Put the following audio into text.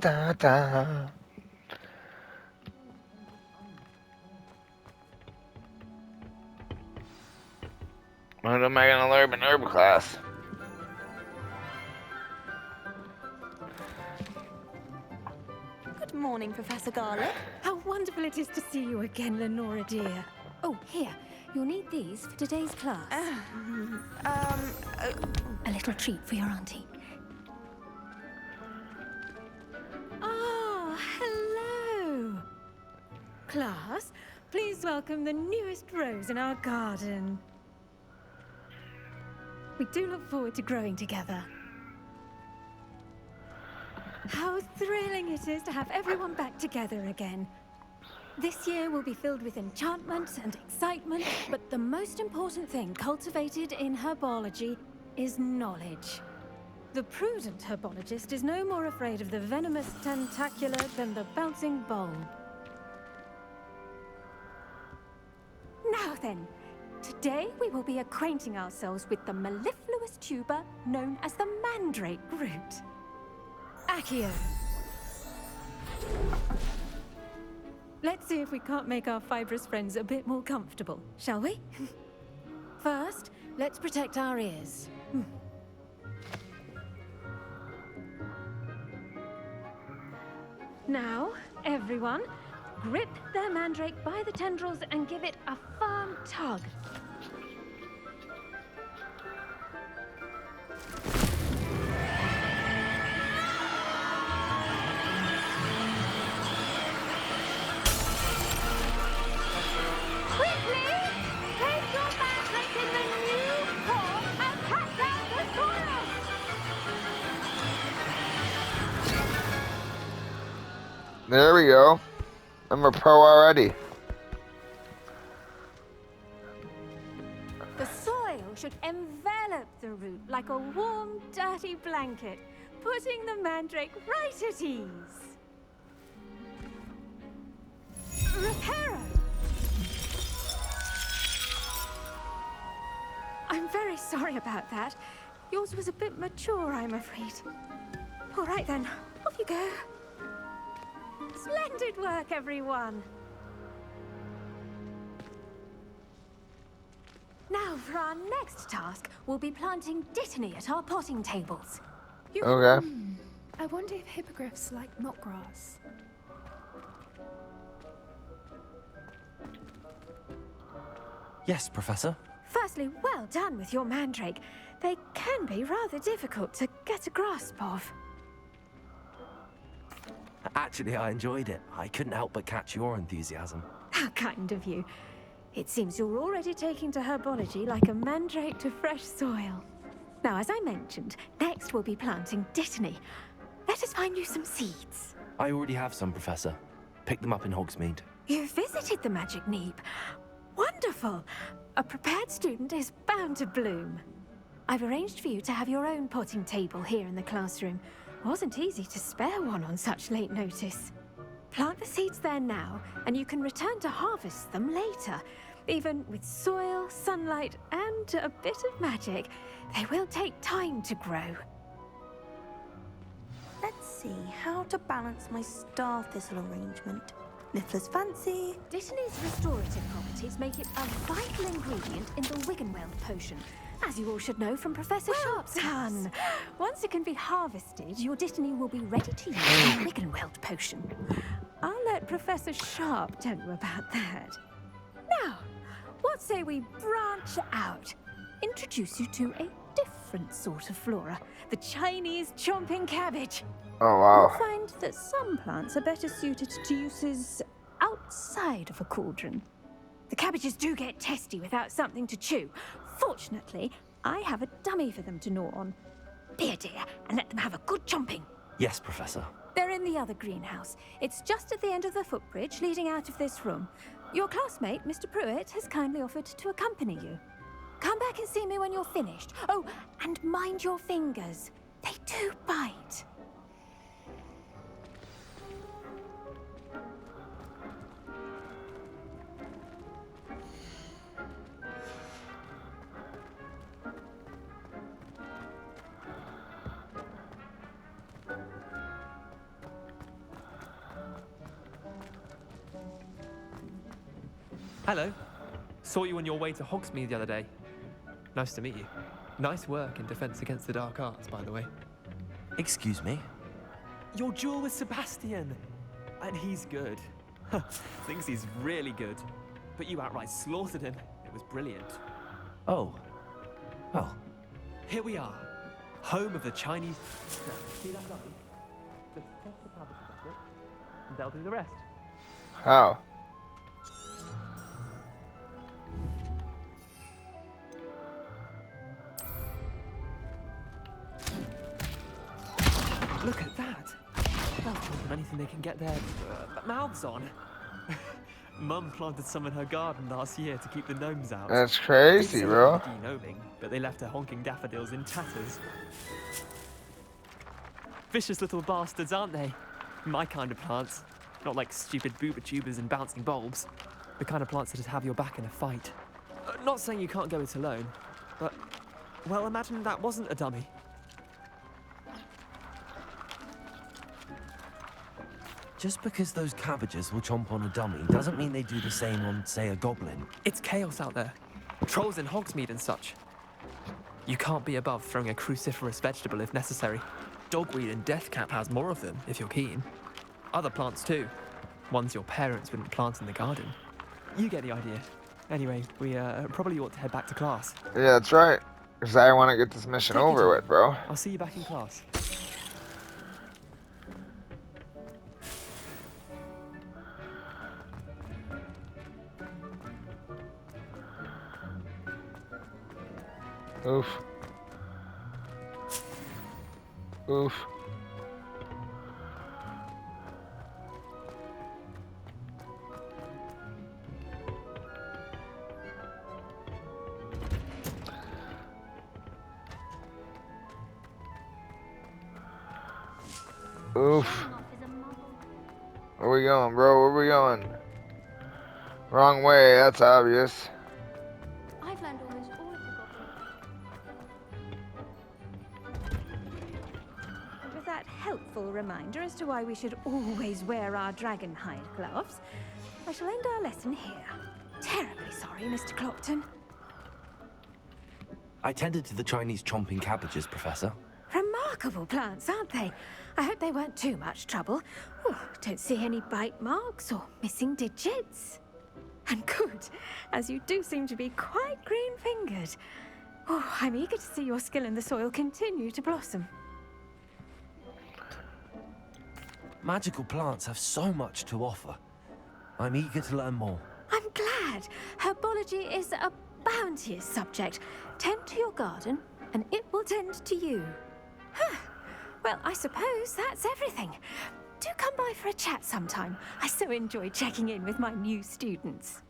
Da, da. What am I gonna learn in herb class? Good morning, Professor Garlick. How wonderful it is to see you again, Lenora dear. Oh, here, you'll need these for today's class. A little treat for your auntie. Ah, hello. Class, please welcome the newest rose in our garden. We do look forward to growing together. How thrilling it is to have everyone back together again. This year will be filled with enchantment and excitement, but the most important thing cultivated in herbology is knowledge. The prudent herbologist is no more afraid of the venomous tentacular than the bouncing bulb. Now then, today we will be acquainting ourselves with the mellifluous tuber known as the mandrake root. Accio. Let's see if we can't make our fibrous friends a bit more comfortable, shall we? First, let's protect our ears. Now, everyone, grip their mandrake by the tendrils and give it a firm tug. There we go. I'm a pro already. The soil should envelop the root like a warm, dirty blanket, putting the mandrake right at ease. Reparo! I'm very sorry about that. Yours was a bit mature, I'm afraid. All right then, off you go. Splendid work, everyone! Now, for our next task, we'll be planting dittany at our potting tables. Okay. I wonder if hippogriffs like knotgrass. Yes, Professor. Firstly, well done with your mandrake. They can be rather difficult to get a grasp of. Actually, I enjoyed it. I couldn't help but catch your enthusiasm. How kind of you. It seems you're already taking to herbology like a mandrake to fresh soil. Now, as I mentioned, next we'll be planting dittany. Let us find you some seeds. I already have some, Professor. Picked them up in Hogsmeade. You visited the Magic Neep. Wonderful! A prepared student is bound to bloom. I've arranged for you to have your own potting table here in the classroom. Wasn't easy to spare one on such late notice. Plant the seeds there now, and you can return to harvest them later. Even with soil, sunlight, and a bit of magic, they will take time to grow. Let's see how to balance my star thistle arrangement. Niffler's fancy. Dittany's restorative properties make it a vital ingredient in the Wiggenweld potion, as you all should know from Professor Sharp's done. Once it can be harvested, your dittany will be ready to use the Wiggenweld potion. I'll let Professor Sharp tell you about that. Now, what say we branch out? Introduce you to a different sort of flora, the Chinese chomping cabbage. Oh, wow. You'll find that some plants are better suited to uses outside of a cauldron. The cabbages do get testy without something to chew. Fortunately, I have a dummy for them to gnaw on. Be a dear and let them have a good chomping. Yes, Professor. They're in the other greenhouse. It's just at the end of the footbridge leading out of this room. Your classmate, Mr. Pruitt, has kindly offered to accompany you. Come back and see me when you're finished. Oh, and mind your fingers. They do bite. Hello. Saw you on your way to Hogsmeade the other day. Nice to meet you. Nice work in Defense Against the Dark Arts, by the way. Excuse me? Your duel with Sebastian! And he's good. Thinks he's really good. But you outright slaughtered him. It was brilliant. Oh. Well, Here we are. Home of the Chinese... See that line? Just toss the cabbage at it, and they'll do the rest. How? Look at that! They'll tell them anything they can get their mouths on. Mum planted some in her garden last year to keep the gnomes out. That's crazy, bro. De-gnoming, but they left her honking daffodils in tatters. Vicious little bastards, aren't they? My kind of plants. Not like stupid booba tubers and bouncing bulbs. The kind of plants that'd have your back in a fight. Not saying you can't go it alone, but... Well, imagine that wasn't a dummy. just because those cabbages will chomp on a dummy doesn't mean they do the same on, say, a goblin. It's chaos out there. Trolls in Hogsmeade and such. You can't be above throwing a cruciferous vegetable if necessary. Dogweed and deathcap has more of them, if you're keen. Other plants too. Ones your parents wouldn't plant in the garden. You get the idea. Anyway, we probably ought to head back to class. Yeah, that's right. Because I want to get this mission over with, bro. I'll see you back in class. Oof. Oof. Oof. Where we going, bro? Where we going? Wrong way, that's obvious. I've learned almost all of the goblins. With that helpful reminder as to why we should always wear our dragon hide gloves, I shall end our lesson here. Terribly sorry, Mr. Clopton. I tended to the Chinese chomping cabbages, Professor. Remarkable plants, aren't they? I hope they weren't too much trouble. Ooh, don't see any bite marks or missing digits. And good, as you do seem to be quite green-fingered. Oh, I'm eager to see your skill in the soil continue to blossom. Magical plants have so much to offer. I'm eager to learn more. I'm glad. Herbology is a bounteous subject. Tend to your garden, and it will tend to you. Huh. Well, I suppose that's everything. Do come by for a chat sometime. I so enjoy checking in with my new students.